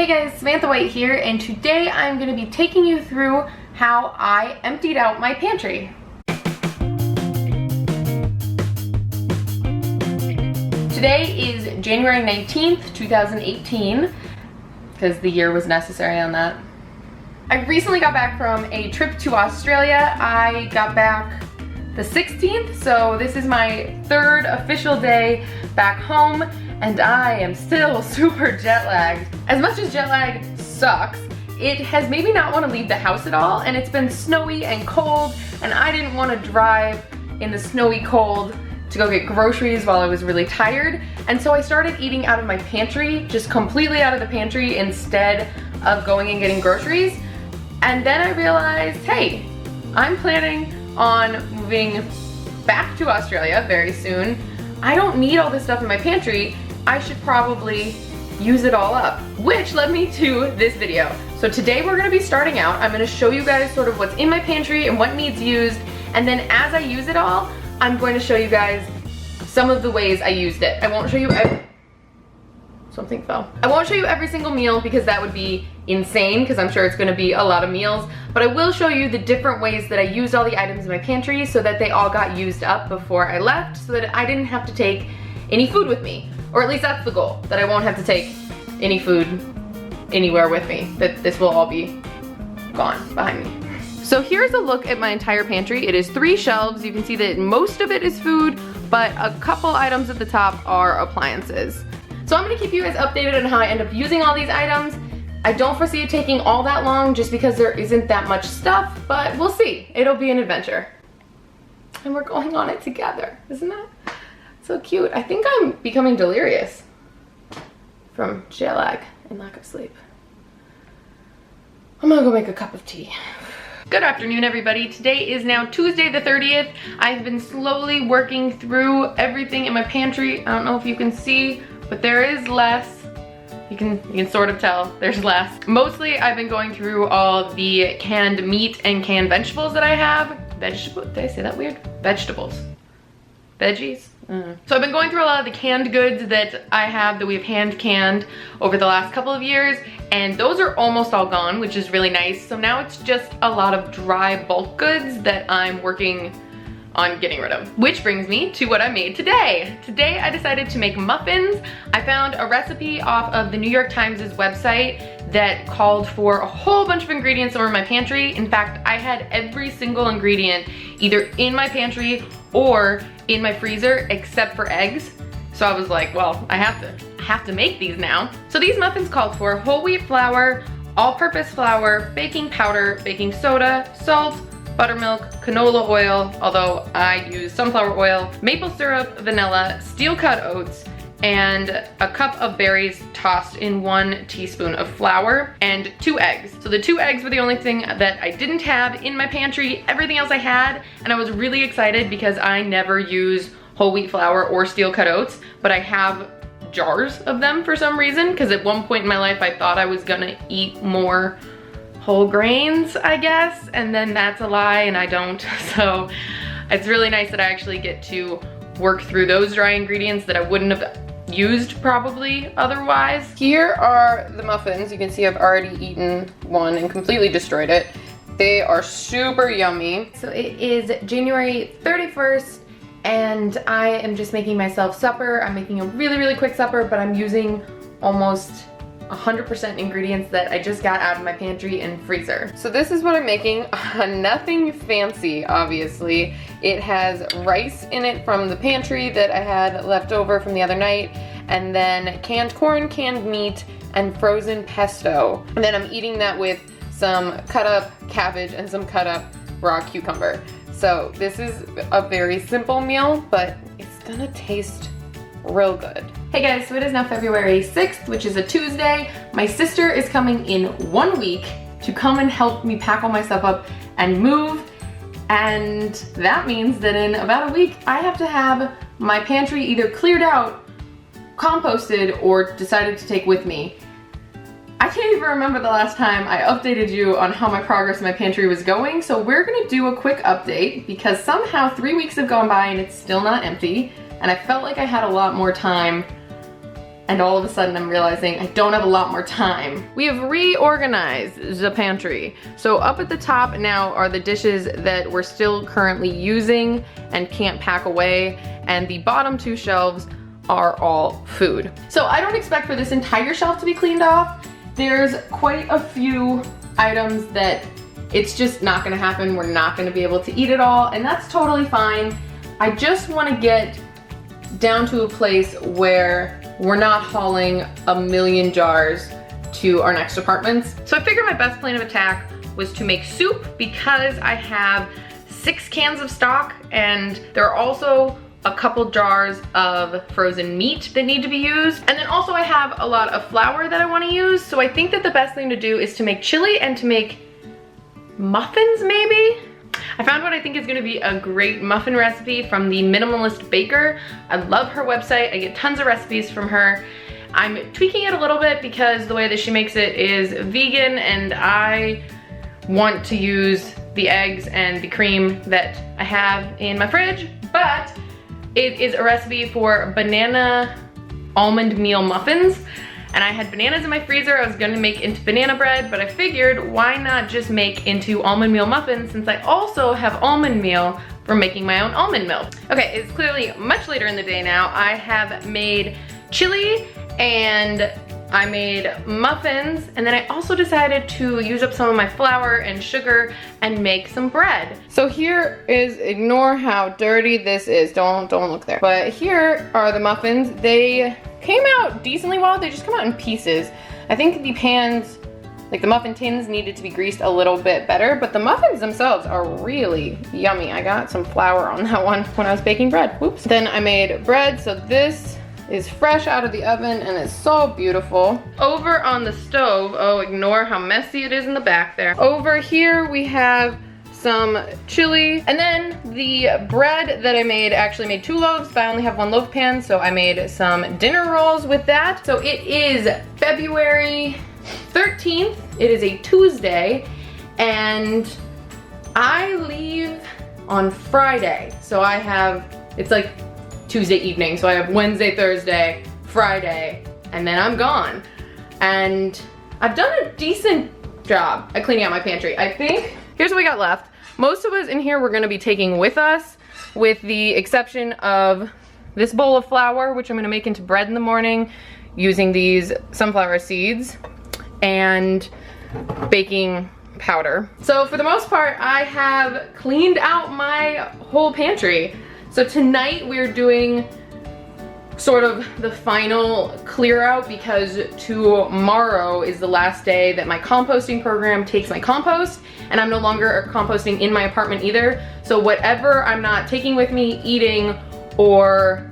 Hey guys, Samantha White here, and today I'm going to be taking you through how I emptied out my pantry. Today is January 19th, 2018, because the year was necessary on that. I recently got back from a trip to Australia. I got back the 16th, so this is my third official day back home, and I am still super jet lagged. As much as jet lag sucks, it has made me not want to leave the house at all, and it's been snowy and cold, and I didn't want to drive in the snowy cold to go get groceries while I was really tired, and so I started eating out of my pantry, just completely out of the pantry instead of going and getting groceries. And then I realized, hey, I'm planning on moving back to Australia very soon. I don't need all this stuff in my pantry. I should probably use it all up, which led me to this video. So today we're gonna be starting out. I'm gonna show you guys sort of what's in my pantry and what needs used, and then as I use it all, I'm going to show you guys some of the ways I used it. I won't show you something fell. I won't show you every single meal because that would be insane, because I'm sure it's gonna be a lot of meals, but I will show you the different ways that I used all the items in my pantry so that they all got used up before I left, so that I didn't have to take any food with me. Or at least that's the goal, that I won't have to take any food anywhere with me, that this will all be gone behind me. So here's a look at my entire pantry. It is 3 shelves. You can see that most of it is food, but a couple items at the top are appliances. So I'm gonna keep you guys updated on how I end up using all these items. I don't foresee it taking all that long just because there isn't that much stuff, but we'll see. It'll be an adventure. And we're going on it together, isn't that so cute? I think I'm becoming delirious from jet lag and lack of sleep. I'm gonna go make a cup of tea. Good afternoon, everybody. Today is now Tuesday the 30th. I've been slowly working through everything in my pantry. I don't know if you can see, but there is less. You can sort of tell there's less. Mostly I've been going through all the canned meat and canned vegetables that I have. Vegetables, did I say that weird? Vegetables. Veggies? So I've been going through a lot of the canned goods that I have, that we've hand canned over the last couple of years, and those are almost all gone, which is really nice. So now it's just a lot of dry bulk goods that I'm working on getting rid of. Which brings me to what I made today. Today I decided to make muffins. I found a recipe off of the New York Times' website that called for a whole bunch of ingredients that were in my pantry. In fact, I had every single ingredient either in my pantry or in my freezer except for eggs. So I was like, well, I have to make these now. So these muffins called for whole wheat flour, all-purpose flour, baking powder, baking soda, salt, buttermilk, canola oil, although I use sunflower oil, maple syrup, vanilla, steel-cut oats, and a cup of berries tossed in 1 teaspoon of flour, and 2 eggs. So the 2 eggs were the only thing that I didn't have in my pantry. Everything else I had, and I was really excited because I never use whole wheat flour or steel-cut oats, but I have jars of them for some reason, because at one point in my life I thought I was gonna eat more whole grains, I guess, and then that's a lie and I don't. So it's really nice that I actually get to work through those dry ingredients that I wouldn't have used probably otherwise. Here are the muffins. You can see I've already eaten one and completely destroyed it. They are super yummy. So it is January 31st and I am just making myself supper. I'm making a really, really quick supper, but I'm using almost 100% ingredients that I just got out of my pantry and freezer. So this is what I'm making. Nothing fancy, obviously. It has rice in it from the pantry that I had left over from the other night, and then canned corn, canned meat, and frozen pesto. And then I'm eating that with some cut up cabbage and some cut up raw cucumber. So this is a very simple meal, but it's gonna taste real good. Hey guys, so it is now February 6th, which is a Tuesday. My sister is coming in 1 week to come and help me pack all my stuff up and move. And that means that in about a week, I have to have my pantry either cleared out, composted, or decided to take with me. I can't even remember the last time I updated you on how my progress in my pantry was going, so we're gonna do a quick update because somehow 3 weeks have gone by and it's still not empty, and I felt like I had a lot more time and all of a sudden I'm realizing I don't have a lot more time. We have reorganized the pantry. So up at the top now are the dishes that we're still currently using and can't pack away, and the bottom two shelves are all food. So I don't expect for this entire shelf to be cleaned off. There's quite a few items that it's just not gonna happen. We're not gonna be able to eat it all, and that's totally fine. I just wanna get down to a place where we're not hauling a million jars to our next apartments. So I figured my best plan of attack was to make soup, because I have 6 cans of stock, and there are also a couple jars of frozen meat that need to be used. And then also I have a lot of flour that I want to use. So I think that the best thing to do is to make chili and to make muffins maybe? I found what I think is gonna be a great muffin recipe from the Minimalist Baker. I love her website. I get tons of recipes from her. I'm tweaking it a little bit because the way that she makes it is vegan, and I want to use the eggs and the cream that I have in my fridge, but it is a recipe for banana almond meal muffins. And I had bananas in my freezer. I was gonna make into banana bread, but I figured why not just make into almond meal muffins, since I also have almond meal for making my own almond milk. Okay, it's clearly much later in the day now. I have made chili and I made muffins, and then I also decided to use up some of my flour and sugar and make some bread. So here is, ignore how dirty this is, don't look there. But here are the muffins. They came out decently well, they just come out in pieces. I think the pans, like the muffin tins, needed to be greased a little bit better, but the muffins themselves are really yummy. I got some flour on that one when I was baking bread, whoops. Then I made bread, so this is fresh out of the oven and it's so beautiful. Over on the stove, oh, ignore how messy it is in the back there. Over here we have some chili, and then the bread that I made, actually made 2 loaves, but I only have 1 loaf pan, so I made some dinner rolls with that. So it is February 13th, it is a Tuesday, and I leave on Friday. So I have, it's like Tuesday evening, so I have Wednesday, Thursday, Friday, and then I'm gone. And I've done a decent job at cleaning out my pantry. I think, here's what we got left. Most of us in here we're gonna be taking with us, with the exception of this bowl of flour, which I'm gonna make into bread in the morning using these sunflower seeds, and baking powder. So for the most part, I have cleaned out my whole pantry. So tonight we're doing sort of the final clear out, because tomorrow is the last day that my composting program takes my compost, and I'm no longer composting in my apartment either. So whatever I'm not taking with me, eating, or,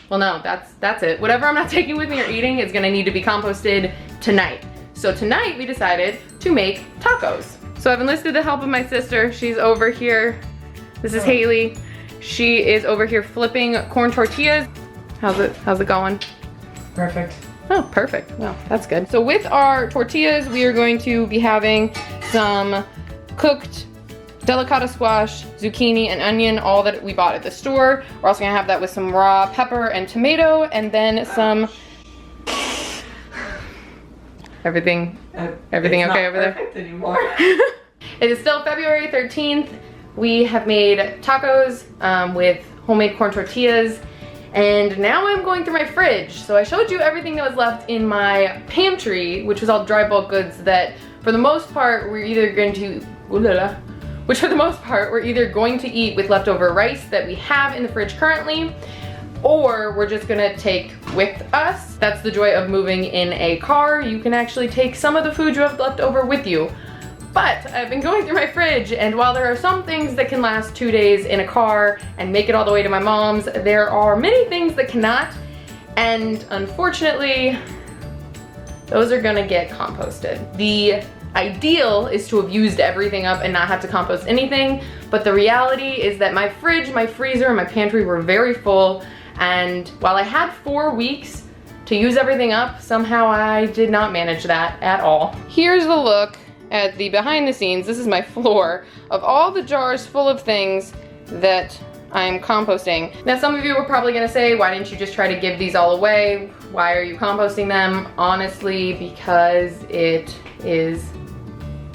well no, that's it. Whatever I'm not taking with me or eating is gonna need to be composted tonight. So tonight we decided to make tacos. So I've enlisted the help of my sister. She's over here. This is Haley. She is over here flipping corn tortillas. How's it going? Perfect. Oh, perfect. Well, that's good. So with our tortillas, we are going to be having some cooked delicata squash, zucchini, and onion, all that we bought at the store. We're also gonna have that with some raw pepper and tomato, and then some... Everything okay over there? Anymore. It is still February 13th. We have made tacos with homemade corn tortillas, and now I'm going through my fridge. So I showed you everything that was left in my pantry, which was all dry bulk goods that for the most part we're either going to, eat with leftover rice that we have in the fridge currently, or we're just gonna take with us. That's the joy of moving in a car. You can actually take some of the food you have left over with you. But I've been going through my fridge, and while there are some things that can last 2 days in a car and make it all the way to my mom's, there are many things that cannot, and unfortunately, those are gonna get composted. The ideal is to have used everything up and not have to compost anything, but the reality is that my fridge, my freezer, and my pantry were very full, and while I had 4 weeks to use everything up, somehow I did not manage that at all. Here's the look at the behind the scenes. This is my floor of all the jars full of things that I'm composting. Now some of you are probably gonna say, why didn't you just try to give these all away? Why are you composting them? Honestly, because it is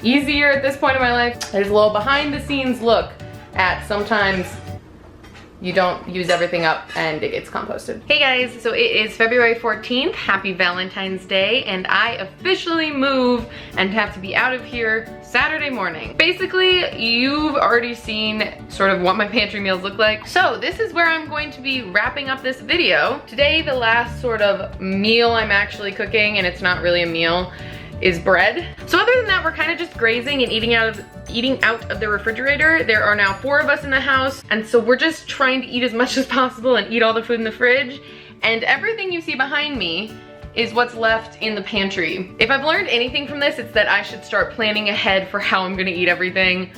easier at this point in my life. There's a little behind the scenes look at sometimes you don't use everything up and it gets composted. Hey guys, so it is February 14th. Happy Valentine's Day, and I officially move and have to be out of here Saturday morning. Basically, you've already seen sort of what my pantry meals look like. So this is where I'm going to be wrapping up this video. Today, the last sort of meal I'm actually cooking, and it's not really a meal, is bread. So other than that, we're kind of just grazing and eating out of the refrigerator. There are now 4 of us in the house, and so we're just trying to eat as much as possible and eat all the food in the fridge. And everything you see behind me is what's left in the pantry. If I've learned anything from this, it's that I should start planning ahead for how I'm gonna eat everything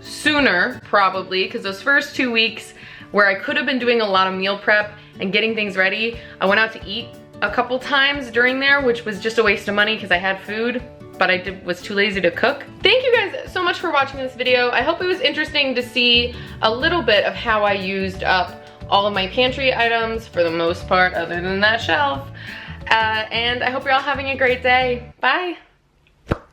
sooner, probably, because those first 2 weeks where I could have been doing a lot of meal prep and getting things ready, I went out to eat a couple times during there, which was just a waste of money because I had food, but I was too lazy to cook. Thank you guys so much for watching this video. I hope it was interesting to see a little bit of how I used up all of my pantry items for the most part, other than that shelf. And I hope you're all having a great day. Bye.